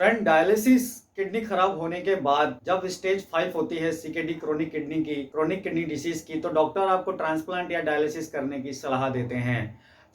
Friend, dialysis kidney खराब होने के बाद जब स्टेज 5 होती है सीकेडी क्रोनिक किडनी डिसीज की, तो डॉक्टर आपको ट्रांसप्लांट या डायलिसिस करने की सलाह देते हैं।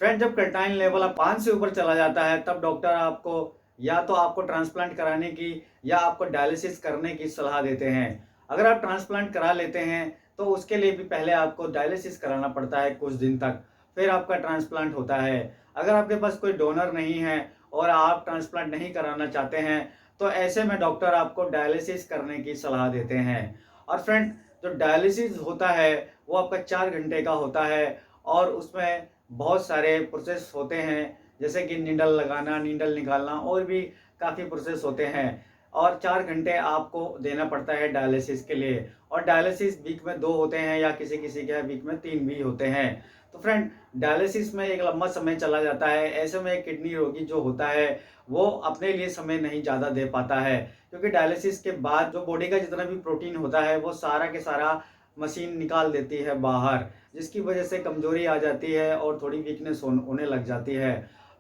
फ्रेंड, जब क्रिएटिनिन लेवल आप 5 से ऊपर चला जाता है, तब डॉक्टर आपको या तो आपको ट्रांसप्लांट कराने की या आपको डायलिसिस करने की सलाह देते हैं। अगर आप ट्रांसप्लांट करा लेते हैं तो उसके लिए भी पहले आपको डायलिसिस कराना पड़ता है कुछ दिन तक, फिर आपका ट्रांसप्लांट होता है। अगर आपके पास कोई डोनर नहीं है और आप ट्रांसप्लांट नहीं कराना चाहते हैं, तो ऐसे में डॉक्टर आपको डायलिसिस करने की सलाह देते हैं। और फ्रेंड, जो डायलिसिस होता है वो आपका 4 घंटे का होता है और उसमें बहुत सारे प्रोसेस होते हैं, जैसे कि नीडल लगाना, नीडल निकालना और भी काफ़ी प्रोसेस होते हैं। और 4 घंटे आपको देना पड़ता है डायलिसिस के लिए। और डायलिसिस वीक में 2 होते हैं या किसी किसी के वीक में 3 भी होते हैं। तो फ्रेंड, डायलिसिस में एक लंबा समय चला जाता है। ऐसे में किडनी रोगी जो होता है वो अपने लिए समय नहीं ज़्यादा दे पाता है, क्योंकि डायलिसिस के बाद जो बॉडी का जितना भी प्रोटीन होता है वो सारा के सारा मशीन निकाल देती है बाहर, जिसकी वजह से कमजोरी आ जाती है और थोड़ी वीकनेस होने लग जाती है।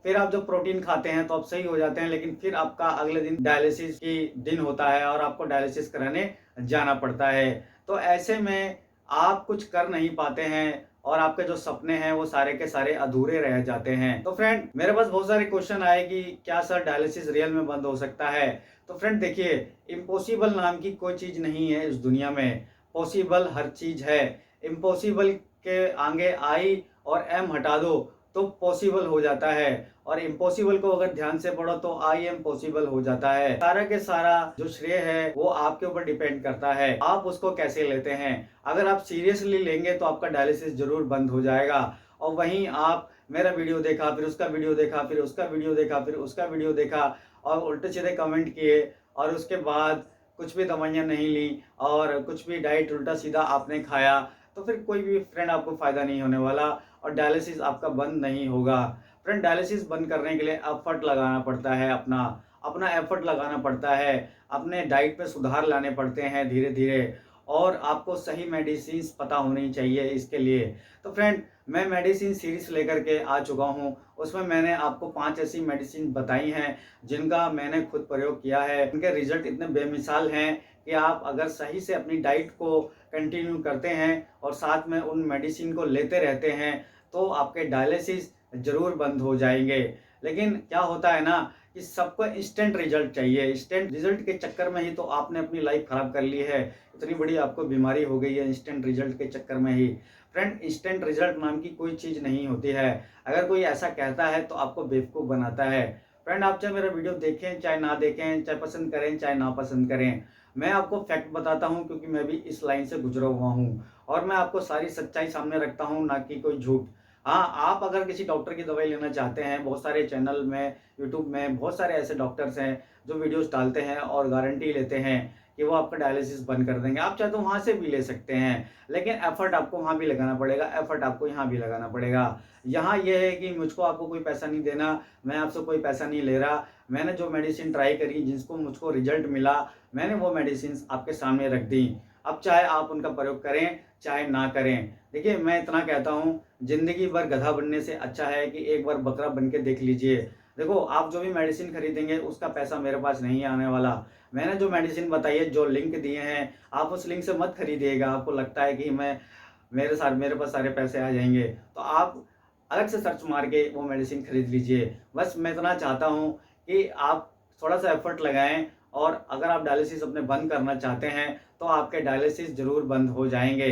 फिर आप जब प्रोटीन खाते हैं तो आप सही हो जाते हैं, लेकिन फिर आपका अगले दिन डायलिसिस की दिन होता है और आपको डायलिसिस कराने जाना पड़ता है। तो ऐसे में आप कुछ कर नहीं पाते हैं और आपके जो सपने हैं वो सारे के सारे अधूरे रह जाते हैं। तो फ्रेंड, मेरे पास बहुत सारे क्वेश्चन आए कि क्या सर डायलिसिस रियल में बंद हो सकता है? तो फ्रेंड देखिए, इम्पॉसिबल नाम की कोई चीज़ नहीं है इस दुनिया में, पॉसिबल हर चीज़ है। इम्पॉसिबल के आगे आई और एम हटा दो तो पॉसिबल हो जाता है, और इम्पॉसिबल को अगर ध्यान से पढ़ो तो आई एम पॉसिबल हो जाता है। सारा के सारा जो श्रेय है वो आपके ऊपर डिपेंड करता है, आप उसको कैसे लेते हैं। अगर आप सीरियसली लेंगे तो आपका डायलिसिस जरूर बंद हो जाएगा। और वहीं आप मेरा वीडियो देखा, फिर उसका वीडियो देखा, फिर उसका वीडियो देखा, फिर उसका वीडियो देखा और उल्टे सीधे कमेंट किए और उसके बाद कुछ भी दवाइयाँ नहीं ली और कुछ भी डाइट उल्टा सीधा आपने खाया, तो फिर कोई भी फ्रेंड आपको फ़ायदा नहीं होने वाला और डायलिसिस आपका बंद नहीं होगा। फ्रेंड, डायलिसिस बंद करने के लिए एफर्ट लगाना पड़ता है, अपना अपना एफर्ट लगाना पड़ता है, अपने डाइट में सुधार लाने पड़ते हैं धीरे धीरे, और आपको सही मेडिसिन्स पता होनी चाहिए इसके लिए। तो फ्रेंड, मैं मेडिसिन सीरीज़ लेकर के आ चुका हूँ। उसमें मैंने आपको 5 ऐसी मेडिसिन बताई हैं जिनका मैंने खुद प्रयोग किया है। उनके रिज़ल्ट इतने बेमिसाल हैं कि आप अगर सही से अपनी डाइट को कंटिन्यू करते हैं और साथ में उन मेडिसिन को लेते रहते हैं, तो आपके डायलिसिस ज़रूर बंद हो जाएँगे। लेकिन क्या होता है ना कि सबको इंस्टेंट रिज़ल्ट चाहिए। इंस्टेंट रिज़ल्ट के चक्कर में ही तो आपने अपनी लाइफ़ ख़राब कर ली है। इतनी बड़ी आपको बीमारी हो गई है इंस्टेंट रिजल्ट के चक्कर में ही। फ्रेंड, इंस्टेंट रिजल्ट नाम की कोई चीज़ नहीं होती है। अगर कोई ऐसा कहता है तो आपको बेवकूफ़ बनाता है। फ्रेंड, आप चाहे मेरा वीडियो देखें, चाहे ना देखें, चाहे पसंद करें, चाहे ना पसंद करें, मैं आपको फैक्ट बताता हूँ, क्योंकि मैं भी इस लाइन से गुज़रा हुआ हूँ और मैं आपको सारी सच्चाई सामने रखता हूँ, ना कि कोई झूठ। हाँ, आप अगर किसी डॉक्टर की दवाई लेना चाहते हैं, बहुत सारे चैनल में, यूट्यूब में बहुत सारे ऐसे डॉक्टर्स हैं जो वीडियोज़ डालते हैं और गारंटी लेते हैं कि वो आपका डायलिसिस बंद कर देंगे। आप चाहे तो वहाँ से भी ले सकते हैं, लेकिन एफर्ट आपको वहाँ भी लगाना पड़ेगा, एफर्ट आपको यहाँ भी लगाना पड़ेगा। यहाँ ये है कि मुझको आपको कोई पैसा नहीं देना, मैं आपसे कोई पैसा नहीं ले रहा। मैंने जो मेडिसिन ट्राई करी, जिसको मुझको रिजल्ट मिला, मैंने वो मेडिसिन्स आपके सामने रख दी। अब चाहे आप उनका प्रयोग करें, चाहे ना करें। देखिए, मैं इतना कहता हूँ, ज़िंदगी भर गधा बनने से अच्छा है कि एक बार बकरा बन के देख लीजिए। देखो, आप जो भी मेडिसिन खरीदेंगे उसका पैसा मेरे पास नहीं आने वाला। मैंने जो मेडिसिन बताई है, जो लिंक दिए हैं, आप उस लिंक से मत खरीदिएगा। आपको लगता है कि मेरे पास सारे पैसे आ जाएँगे, तो आप अलग से सर्च मार के वो मेडिसिन खरीद लीजिए। बस मैं इतना चाहता हूँ कि आप थोड़ा-सा एफर्ट लगाएँ, और अगर आप डायलिसिस अपने बंद करना चाहते हैं, तो आपके डायलिसिस ज़रूर बंद हो जाएँगे।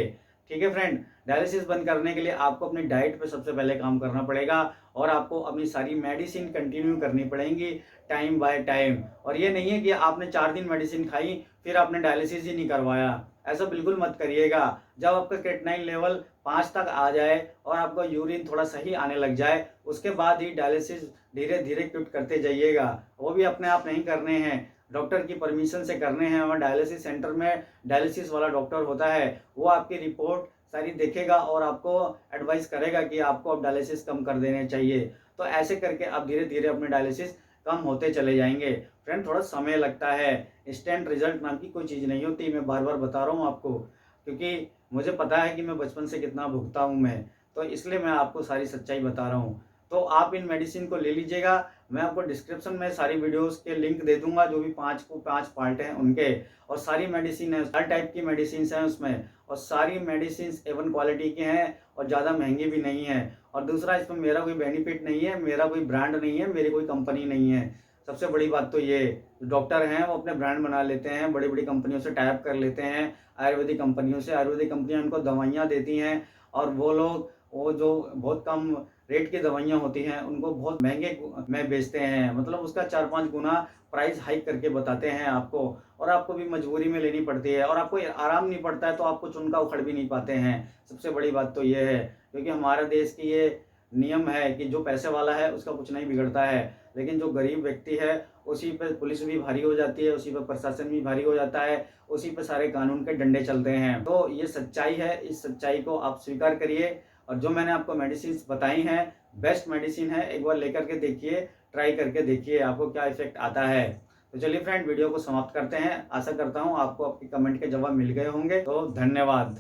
ठीक है फ्रेंड? डायलिसिस बंद करने के लिए आपको अपनी डाइट पे सबसे पहले काम करना पड़ेगा और आपको अपनी सारी मेडिसिन कंटिन्यू करनी पड़ेंगी टाइम बाय टाइम। और ये नहीं है कि आपने 4 दिन मेडिसिन खाई, फिर आपने डायलिसिस ही नहीं करवाया। ऐसा बिल्कुल मत करिएगा। जब आपका क्रेटिनिन लेवल 5 तक आ जाए और आपका यूरिन थोड़ा सही आने लग जाए, उसके बाद ही डायलिसिस धीरे-धीरे क्विट करते जाइएगा। वो भी अपने आप नहीं करने हैं, डॉक्टर की परमिशन से करने हैं। और डायलिसिस सेंटर में डायलिसिस वाला डॉक्टर होता है, वो आपकी रिपोर्ट सारी देखेगा और आपको एडवाइस करेगा कि आपको अब डायलिसिस कम कर देने चाहिए। तो ऐसे करके आप धीरे-धीरे अपने डायलिसिस कम होते चले जाएँगे। फ्रेंड, थोड़ा समय लगता है, इंस्टेंट रिज़ल्ट नाम की कोई चीज़ नहीं होती, मैं बार-बार बता रहा हूँ आपको, क्योंकि मुझे पता है कि मैं बचपन से कितना भुगता हूँ मैं, तो इसलिए मैं आपको सारी सच्चाई बता रहा हूँ। तो आप इन मेडिसिन को ले लीजिएगा, मैं आपको डिस्क्रिप्शन में सारी वीडियोस के लिंक दे दूंगा, जो भी 5 पार्ट हैं उनके, और सारी मेडिसिन है, हर टाइप की मेडिसिन हैं उसमें, और सारी मेडिसिन A1 क्वालिटी की हैं और ज़्यादा महंगी भी नहीं है। और दूसरा, इसमें मेरा कोई बेनिफिट नहीं है, मेरा कोई ब्रांड नहीं है, मेरी कोई कंपनी नहीं है। सबसे बड़ी बात तो ये, जो डॉक्टर हैं वो अपने ब्रांड बना लेते हैं, बड़ी बड़ी कंपनियों से टाई अप कर लेते हैं, आयुर्वेदिक कंपनियों से। आयुर्वेदिक कंपनियां उनको दवाइयाँ देती हैं और वो लोग वो जो बहुत कम रेट की दवाइयाँ होती हैं उनको बहुत महंगे में बेचते हैं, मतलब उसका 4-5 गुना प्राइस हाइक करके बताते हैं आपको, और आपको भी मजबूरी में लेनी पड़ती है, और आपको आराम नहीं पड़ता है तो आप कुछ उनका उखड़ भी नहीं पाते हैं। सबसे बड़ी बात तो ये है, क्योंकि हमारे देश की ये नियम है कि जो पैसे वाला है उसका कुछ नहीं बिगड़ता है, लेकिन जो गरीब व्यक्ति है उसी पर पुलिस भी भारी हो जाती है, उसी पर प्रशासन भी भारी हो जाता है, उसी पर सारे कानून के डंडे चलते हैं। तो ये सच्चाई है, इस सच्चाई को आप स्वीकार करिए, और जो मैंने आपको मेडिसिन बताई हैं बेस्ट मेडिसिन है, एक बार लेकर के देखिए, ट्राई करके देखिए आपको क्या इफेक्ट आता है। तो चलिए फ्रेंड, वीडियो को समाप्त करते हैं। आशा करता हूँ आपको आपके कमेंट के जवाब मिल गए होंगे। तो धन्यवाद।